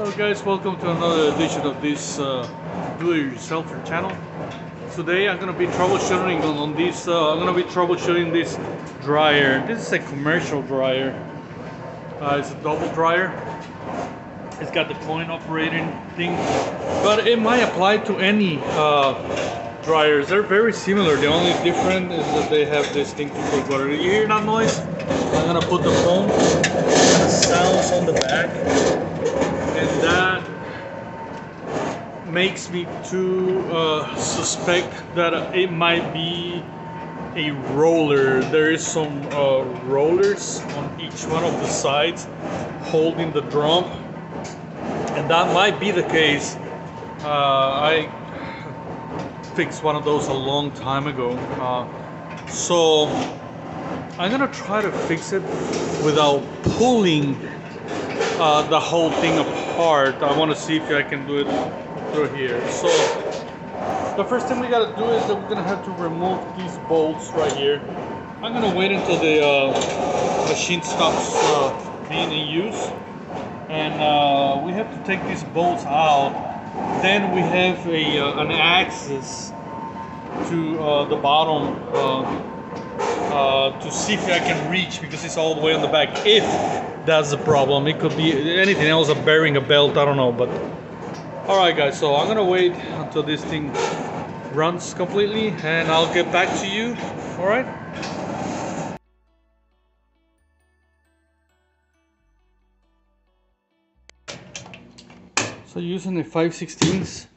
Hello guys, welcome to another edition of this do-it-yourselfer channel. Today I'm gonna be troubleshooting on this. I'm gonna be troubleshooting this dryer. This is a commercial dryer. It's a double dryer. It's got the coin operating thing, but it might apply to any dryers. They're very similar. The only difference is that they have this thing to put water. You hear that noise? I'm gonna put the phone. It sounds on the back. And that makes me to suspect that it might be a roller. There is some rollers on each one of the sides holding the drum, and that might be the case. I fixed one of those a long time ago, so I'm gonna try to fix it without pulling the whole thing apart. I want to see if I can do it through here. So the first thing we got to do is that we're gonna have to remove these bolts right here. I'm gonna wait until the machine stops being in use, and we have to take these bolts out. Then we have an access to the bottom to see if I can reach, because it's all the way on the back. If that's the problem, it could be anything else, a bearing, a belt, I don't know. But all right guys, so I'm gonna wait until this thing runs completely and I'll get back to you. All right, so using a 5/16,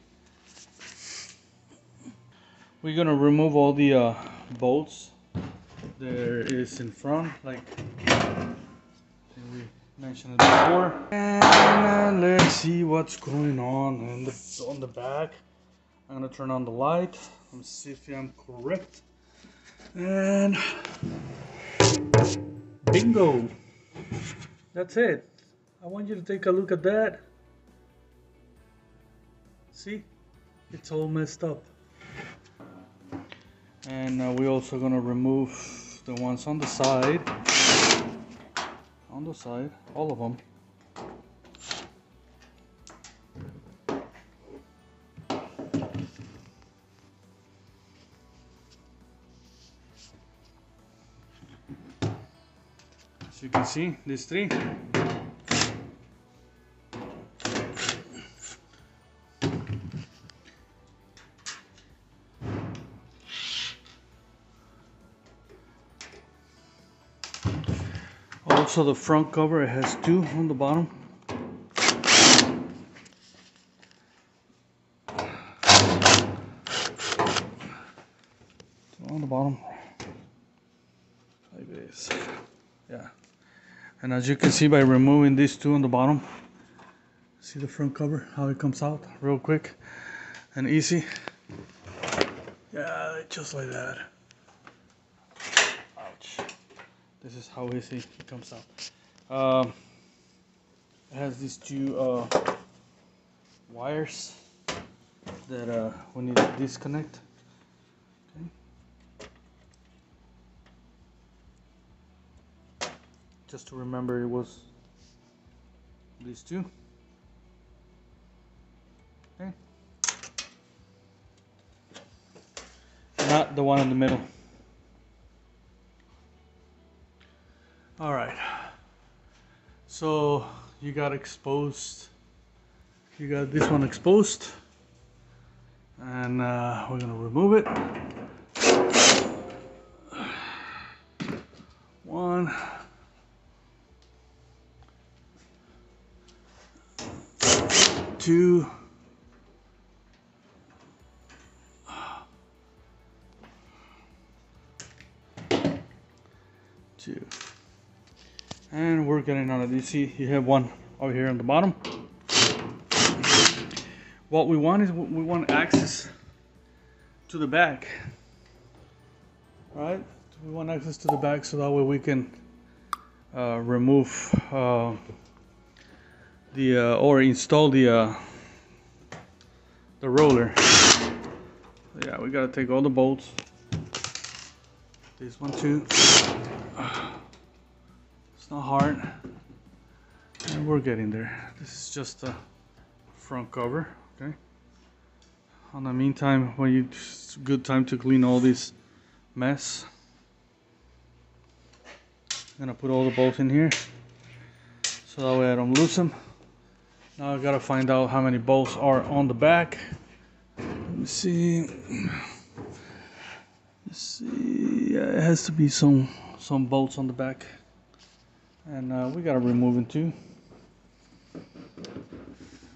we're gonna remove all the bolts there is in front, like we mentioned it before. And let's see what's going on the back. I'm gonna turn on the light. Let's see if I'm correct. And bingo! That's it. I want you to take a look at that. See? It's all messed up. And we're also gonna remove the ones on the side. On the side, all of them. As you can see, these three. Also the front cover, it has two on the bottom. Two on the bottom, like this. Yeah. And as you can see, by removing these two on the bottom, see the front cover, how it comes out real quick and easy. Yeah, just like that. Ouch. This is how easy it comes out. It has these two wires that we need to disconnect. Okay. Just to remember, it was these two. Okay. Not the one in the middle. All right, so you got exposed, you got this one exposed, and we're gonna remove it. One, two, two. And we're getting on it. You see, you have one over here on the bottom. What we want is we want access to the back. All right, we want access to the back so that way we can remove or install the roller. Yeah, we gotta take all the bolts. This one too. It's not hard, and we're getting there. This is just front cover. Okay. In the meantime, it's a good time to clean all this mess. I'm gonna put all the bolts in here so that way I don't lose them. Now I gotta find out how many bolts are on the back. Let me see. Let's see. Yeah, it has to be some bolts on the back, and we gotta remove them too.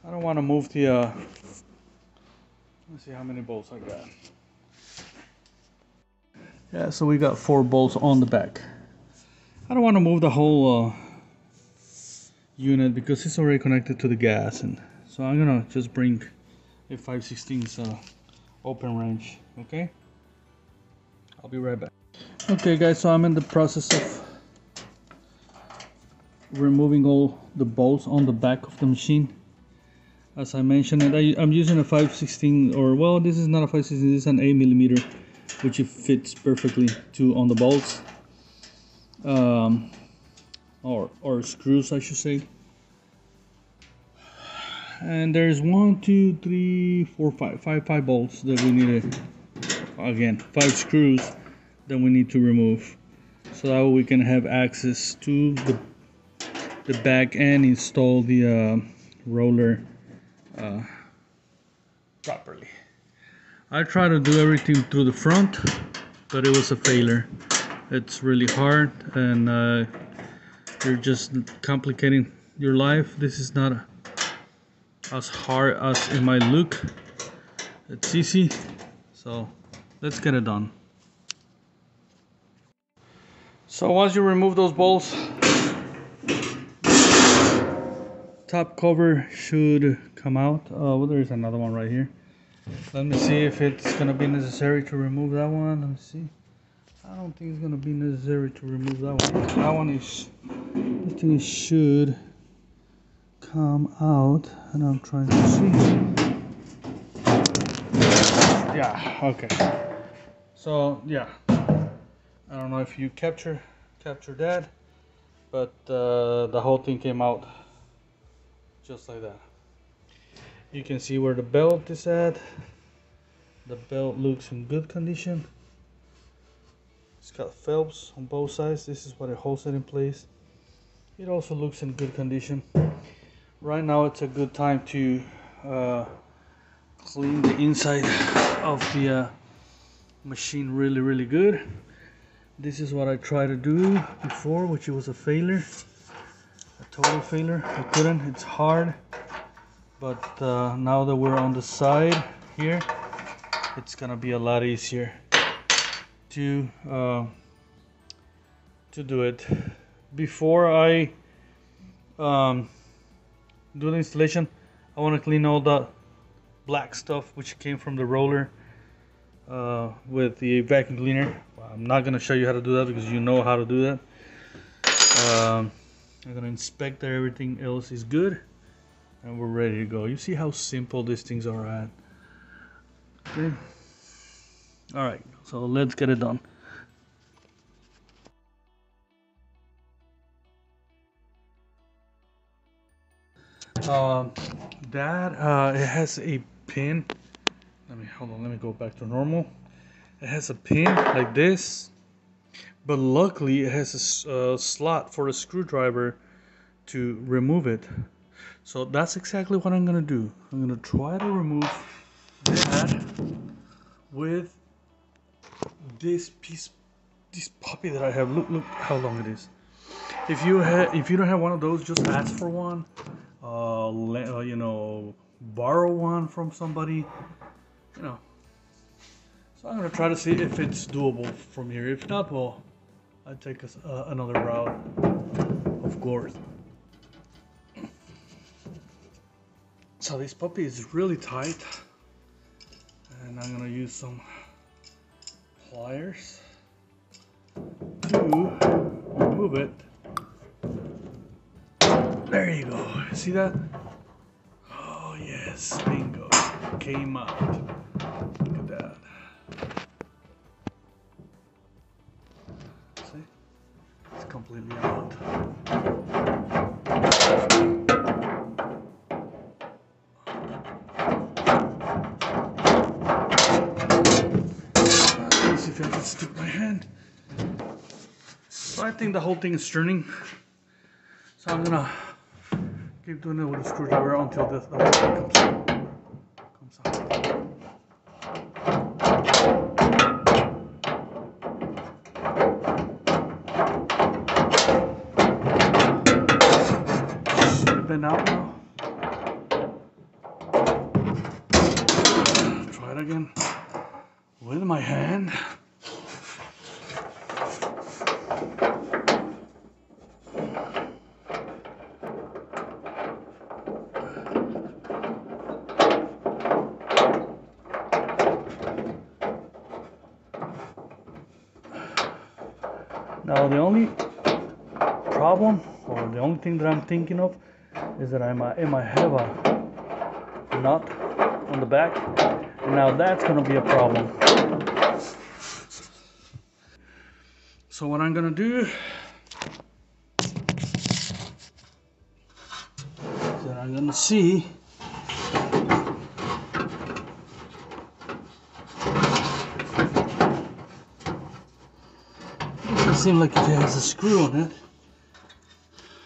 I don't want to move the. Let's see how many bolts I got. Yeah, so we got 4 bolts on the back. I don't want to move the whole unit because it's already connected to the gas, and so I'm gonna just bring a 5/16 open wrench. Okay, I'll be right back. Okay guys, so I'm in the process of removing all the bolts on the back of the machine. As I mentioned, I'm using a 5/16, or well, this is not a 5/16, this is an 8mm, which it fits perfectly on the bolts, or screws I should say. And there's 1, 2, 3, 4, 5 bolts that we need to, again, 5 screws that we need to remove, so that way we can have access to the back and install the roller properly. I tried to do everything through the front, but it was a failure. It's really hard, and you're just complicating your life. This is not as hard as it might look. It's easy, so let's get it done. So once you remove those bolts, top cover should come out. Well, there's another one right here. Let me see if it's gonna be necessary to remove that one. Let me see. I don't think it's gonna be necessary to remove that one. That one is, I think it should come out, and I'm trying to see. Yeah, okay. So yeah, I don't know if you capture that, but the whole thing came out just like that. You can see where the belt is at. The belt looks in good condition. It's got Phelps on both sides. This is what it holds it in place. It also looks in good condition. Right now it's a good time to clean the inside of the machine really good. This is what I tried to do before, which was a failure, a total failure. I couldn't. It's hard, but now that we're on the side here, it's gonna be a lot easier to do it. Before I do the installation, I want to clean all the black stuff which came from the roller with the vacuum cleaner. I'm not going to show you how to do that because you know how to do that. I'm going to inspect that everything else is good, and we're ready to go. You see how simple these things are at. Okay. Alright, so let's get it done. It has a pin. Hold on, let me go back to normal. It has a pin like this, but luckily it has a slot for a screwdriver to remove it. So that's exactly what I'm gonna do. I'm gonna try to remove that with this puppy that I have. Look how long it is. If you don't have one of those, just ask for one. You know, borrow one from somebody. You know. So I'm gonna try to see if it's doable from here. If not, well, I'd take another route, of course. So this puppy is really tight, and I'm gonna use some pliers to remove it. There you go. See that? Oh yes, bingo. Came out. Look at that. See? It's completely out. stick my hand. So I think the whole thing is turning. So I'm gonna keep doing it with a screwdriver until the whole thing comes out. Should have been out now. Try it again with my hand. Now the only problem, or the only thing that I'm thinking of, is that I might have a nut on the back, and now that's going to be a problem. So what I'm going to do is that I'm going to see seem like it has a screw on it.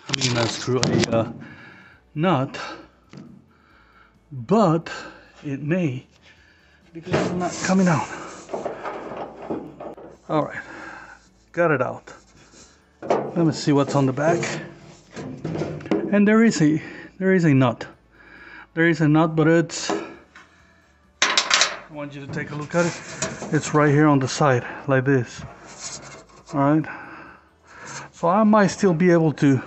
I mean, not a screw, a nut, but it may, because it's not coming out. All right, got it out. Let me see what's on the back. And there is a nut. There is a nut, but it's, I want you to take a look at it. It's right here on the side, like this. Alright, so I might still be able to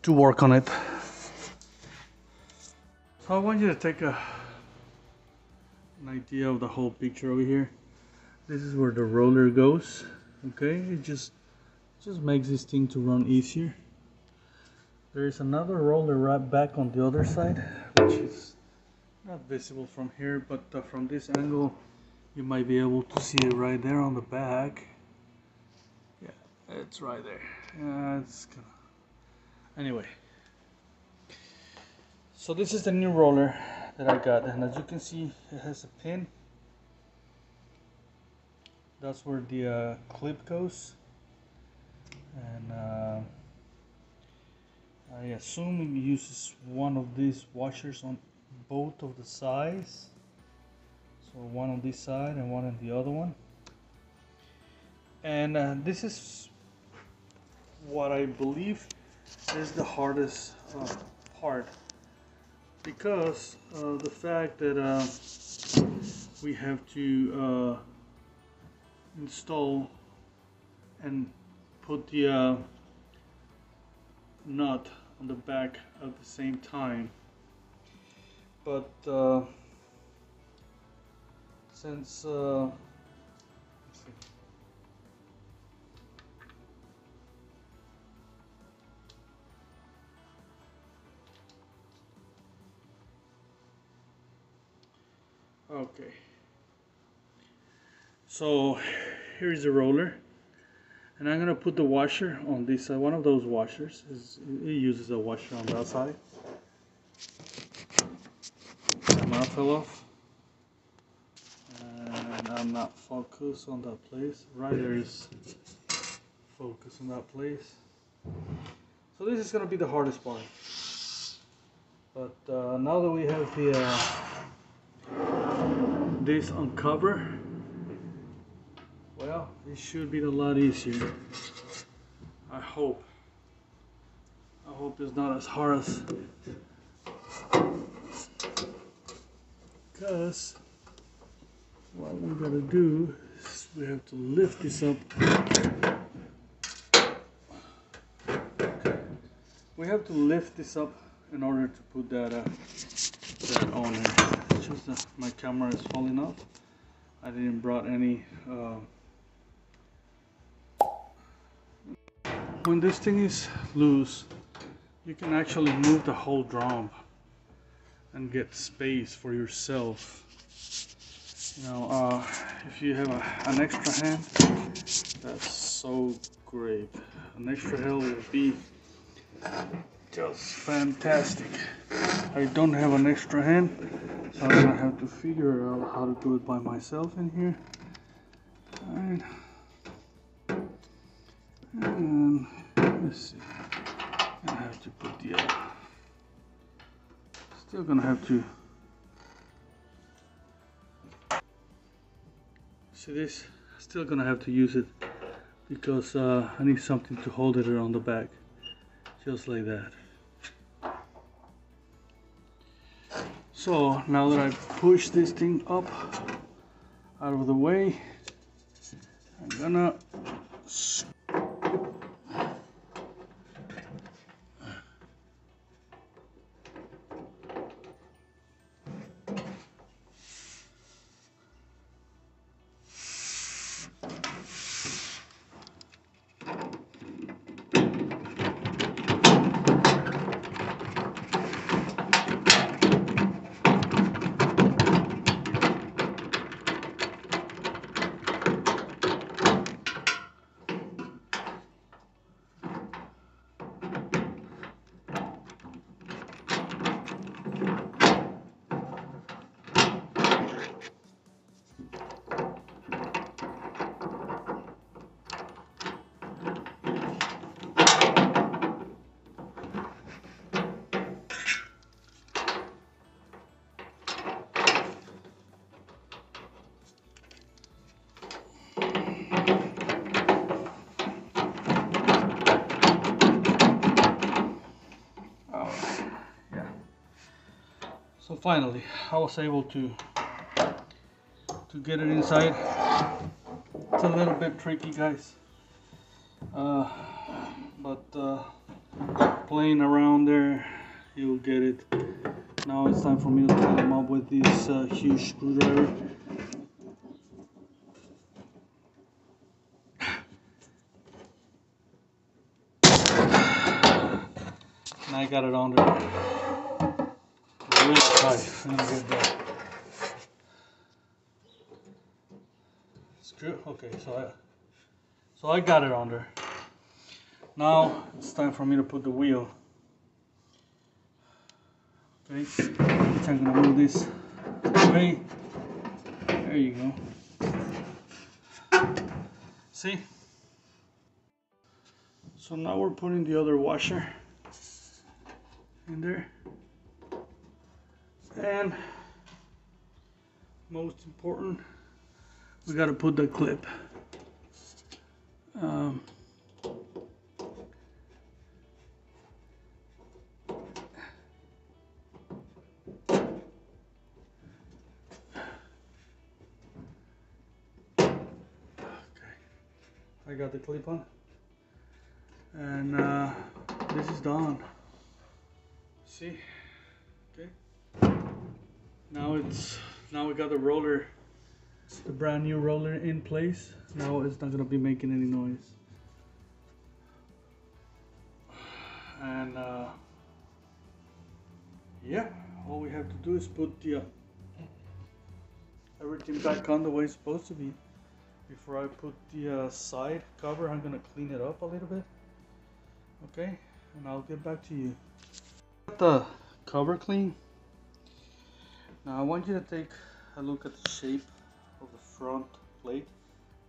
work on it. So I want you to take an idea of the whole picture over here. This is where the roller goes. Okay, it just makes this thing to run easier. There is another roller right back on the other side, which is not visible from here, but from this angle you might be able to see it right there on the back. Yeah, it's right there. It's gonna... Anyway, so this is the new roller that I got, and as you can see, it has a pin. That's where the clip goes, and I assume it uses one of these washers on both of the sides. So one on this side and one on the other one. And this is what I believe is the hardest part, because the fact that we have to install and put the nut on the back at the same time. But since let's see. Okay, so here is the roller, and I'm gonna put the washer on this side. One of those washers it uses a washer on that side. The knot fell off. And I'm not focused on that place. Right there is focus on that place. So this is going to be the hardest part. But now that we have the this uncover, well, it should be a lot easier. I hope. I hope it's not as hard as, because what we gotta do is we have to lift this up. We have to lift this up in order to put that on it. It's just that my camera is falling off. I didn't brought any. When this thing is loose, you can actually move the whole drum and get space for yourself. You know, if you have an extra hand, that's so great. An extra hand would be just fantastic. I don't have an extra hand, so I'm gonna have to figure out how to do it by myself in here. Alright. And let's see. I have to put the still gonna have to see this. Still gonna have to use it because I need something to hold it around the back, just like that. So now that I push this thing up out of the way, I'm gonna So finally, I was able to get it inside. It's a little bit tricky, guys, but playing around there, you'll get it. Now it's time for me to tighten them up with this huge screwdriver. And I got it on there. Really tight. I'm gonna get that screw. Okay, so I got it on there. Now it's time for me to put the wheel. Okay, which I'm gonna move this way. There you go. See? So now we're putting the other washer in there. And most important, we got to put the clip. I got the clip on, and this is done. See? Okay. Now we got the roller, the brand new roller in place. Now it's not gonna be making any noise. And yeah, all we have to do is put the everything back on the way it's supposed to be. Before I put the side cover, I'm gonna clean it up a little bit. Okay, and I'll get back to you. Got the cover clean. Now I want you to take a look at the shape of the front plate.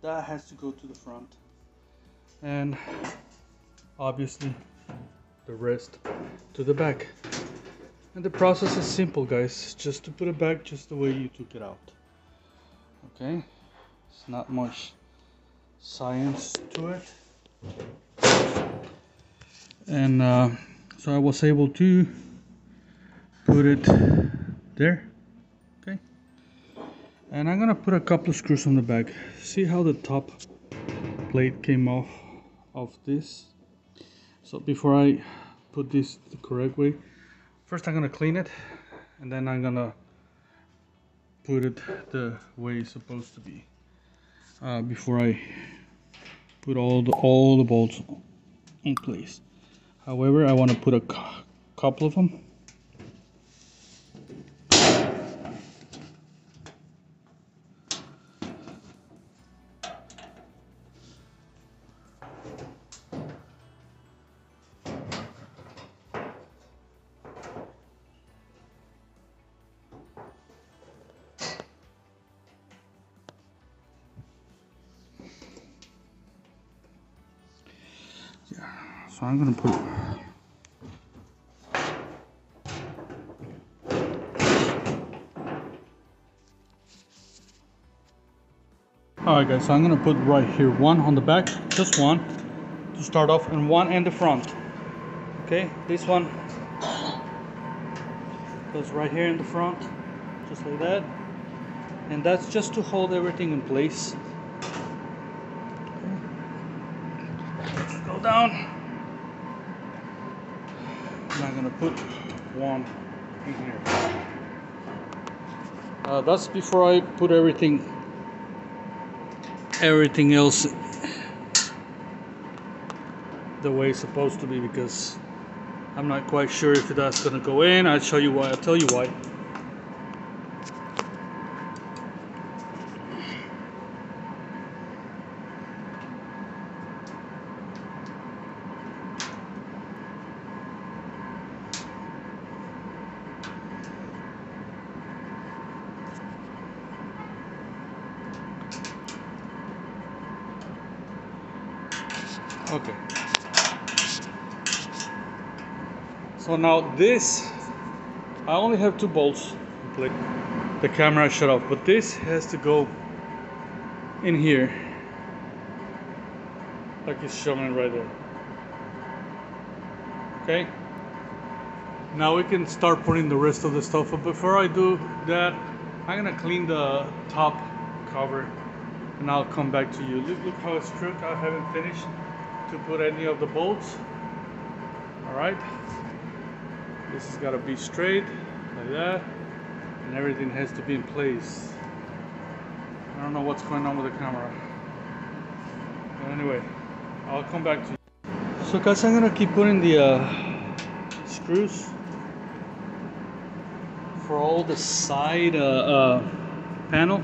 That has to go to the front, and obviously the rest to the back. And the process is simple, guys. Just to put it back just the way you took it out. Okay, it's not much science to it. And so I was able to put it there. Okay, and I'm gonna put a couple of screws on the back. See how the top plate came off of this? So before I put this the correct way, first I'm gonna clean it, and then I'm gonna put it the way it's supposed to be. Before I put all the bolts in place. However, I want to put a couple of them. So I'm gonna put alright guys, so I'm gonna put right here one on the back, just one to start off, and one in the front. Okay, this one goes right here in the front, just like that. And that's just to hold everything in place. Okay. Go down. And I'm gonna put one in here. That's before I put everything else the way it's supposed to be, because I'm not quite sure if that's gonna go in. I'll show you why. I'll tell you why. Okay. So now this, I only have 2 bolts in place. The camera shut off, but this has to go in here, like it's showing right there. Okay. Now we can start putting the rest of the stuff. But before I do that, I'm gonna clean the top cover, and I'll come back to you. Look how it's crooked. I haven't finished to put any of the bolts. All right. This has got to be straight like that, and everything has to be in place. I don't know what's going on with the camera. But anyway, I'll come back to you. So guys, I'm gonna keep putting the screws for all the side panel.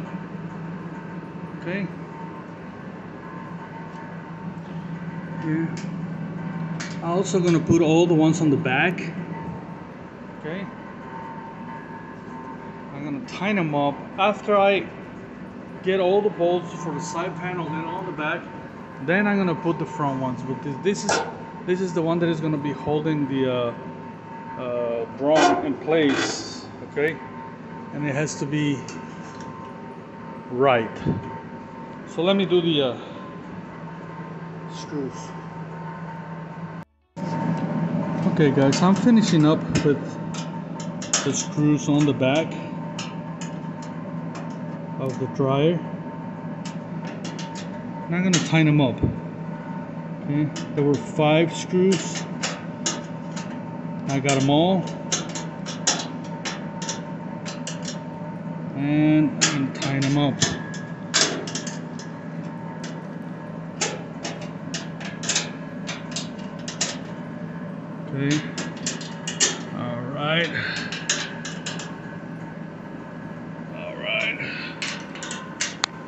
Okay. Here. I'm also gonna put all the ones on the back. Okay. I'm gonna tighten them up after I get all the bolts for the side panel and on the back. Then I'm gonna put the front ones. But this is the one that is gonna be holding the drum in place. Okay, and it has to be right. So let me do the screws. Okay guys, I'm finishing up with the screws on the back of the dryer, and I'm gonna tighten them up. Okay, there were 5 screws. I got them all, and I'm gonna tighten them up. Okay. All right.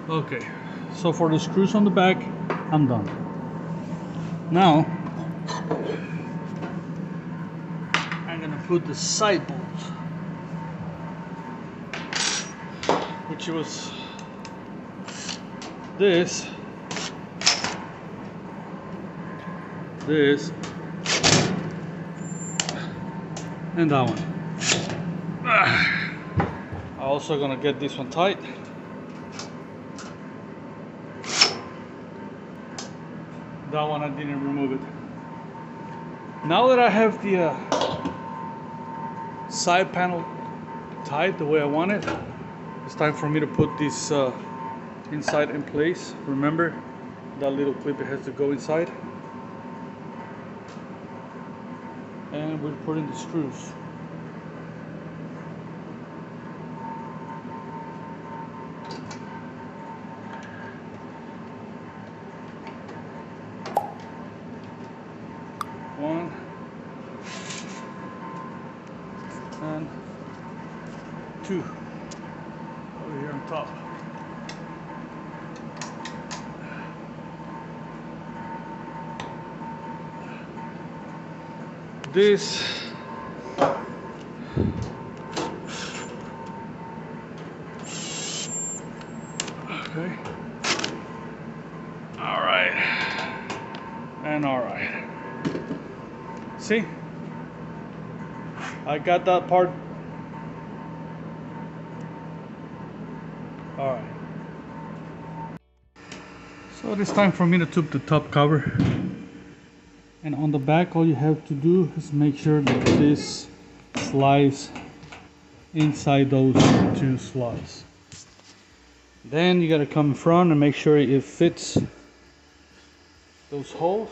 Okay, so for the screws on the back, I'm done. Now, I'm gonna put the side bolts, which was this, and that one. I'm also gonna get this one tight. That one I didn't remove it. Now that I have the side panel tight the way I want it, it's time for me to put this inside in place. Remember that little clip, it has to go inside. And we're putting the screws. One and 2 over here on top. This okay. All right. And all right. See? I got that part. Alright. So it's time for me to take the top cover. And on the back, all you have to do is make sure that this slides inside those two slots. Then you gotta come in front and make sure it fits those holes.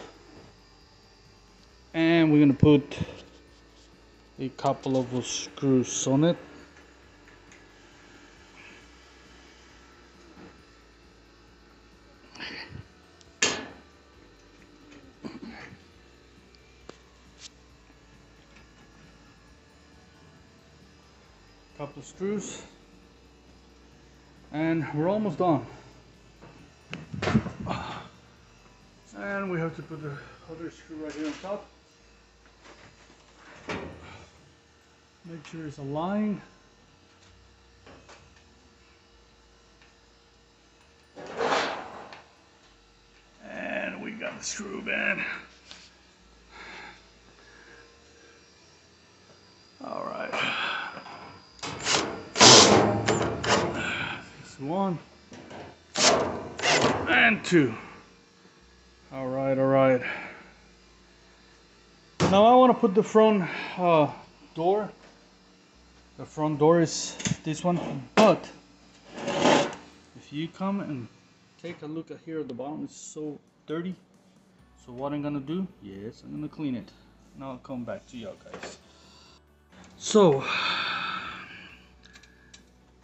And we're gonna put a couple of those screws on it. Couple of screws. And we're almost done. And we have to put the other screw right here on top. Make sure it's aligned. And we got the screw band. All right. This one and two. All right. Now I want to put the front door. The front door is this one, but if you come and take a look at here at the bottom, it's so dirty. So what I'm gonna do, yes, I'm gonna clean it. Now I'll come back to you guys. So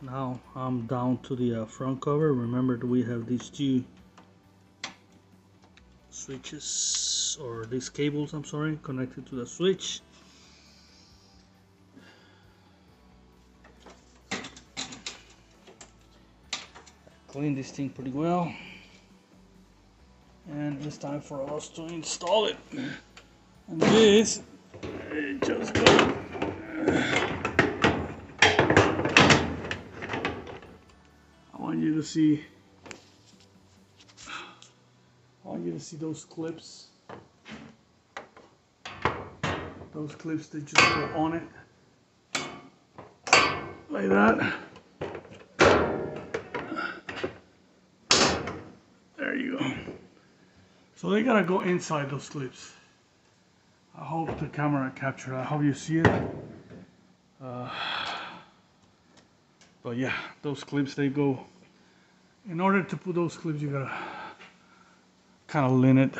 now I'm down to the front cover. Remember that we have these two switches, or these cables, I'm sorry, connected to the switch. Clean this thing pretty well, and it's time for us to install it. And this, it just goes. I want you to see those clips. Those clips, they just go on it like that. There you go. So they gotta go inside those clips. I hope the camera captured. I hope you see it. But yeah, those clips, they go. In order to put those clips, you gotta kind of lean it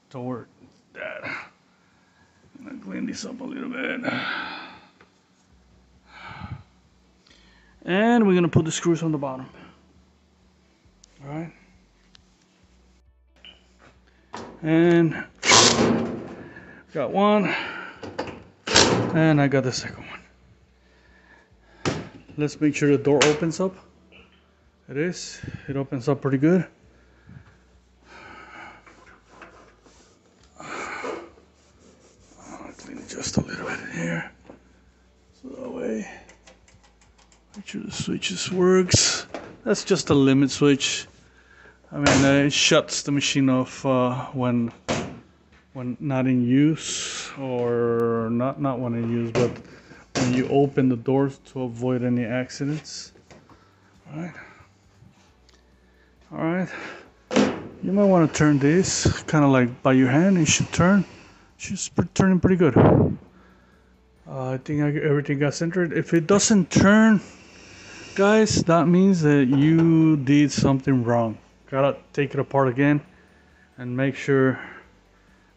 toward that. I'm gonna clean this up a little bit. And we're gonna put the screws on the bottom. All right. And got one, and I got the second one. Let's make sure the door opens up. It is. It opens up pretty good. I'll clean it just a little bit in here, so that way, make sure the switches works. That's just a limit switch. I mean, it shuts the machine off when not in use, or not when in use, but when you open the doors to avoid any accidents. All right. You might want to turn this kind of like by your hand. It should turn. She's turning pretty good. I think everything got centered. If it doesn't turn, guys, that means that you did something wrong. Gotta take it apart again and make sure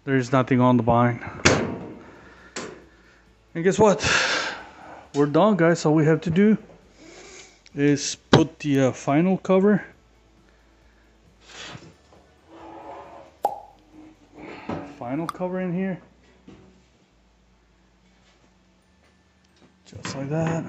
there's nothing on the bind. And guess what? We're done, guys. All we have to do is put the final cover. Final cover in here. Just like that.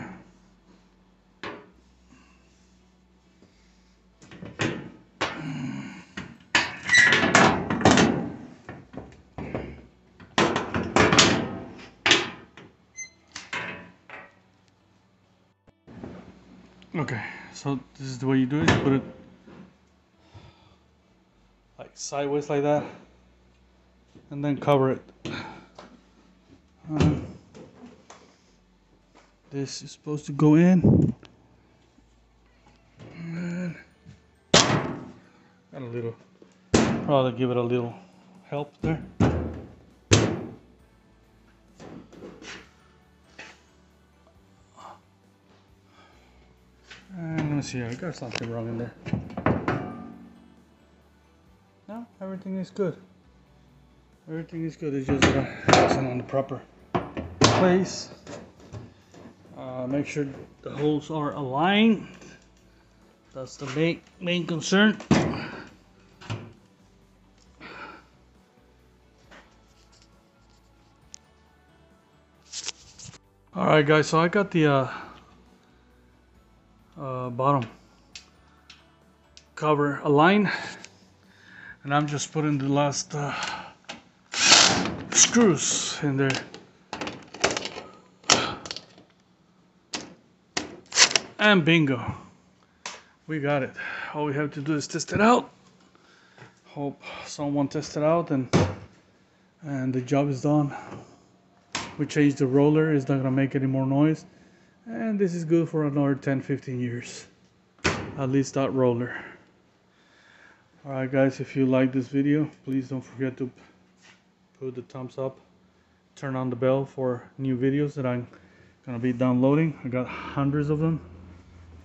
Okay, so this is the way you do it. You put it like sideways like that. and then cover it. This is supposed to go in. And got a little, probably give it a little help there. And let me see, I got something wrong in there. No, everything is good. Everything is good. It's just that I wasn't on the proper place. Make sure the holes are aligned. That's the main concern. Alright guys, so I got the bottom cover aligned, and I'm just putting the last screws in there. And bingo, we got it. All we have to do is test it out. Hope someone tests it out and the job is done. We changed the roller, it's not gonna make any more noise, and this is good for another 10-15 years, at least that roller. Alright guys, if you like this video, please don't forget to put the thumbs up, turn on the bell for new videos that I'm gonna be downloading. I got hundreds of them.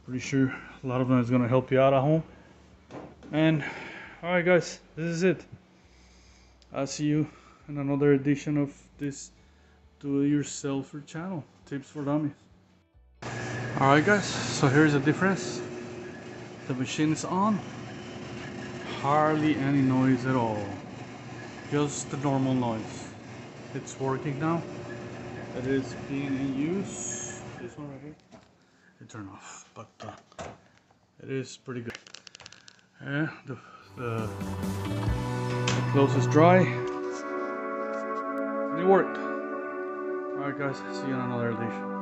Pretty sure a lot of them is gonna help you out at home. And alright guys, this is it. I'll see you in another edition of this do-it-yourselfer channel, Tips for Dummies. Alright guys, so here's the difference. The machine is on. Hardly any noise at all. Just the normal noise. It's working now. It is being in use. This one right here. It turned off, but it is pretty good. Yeah, the close is dry. And it worked. Alright guys, see you in another edition.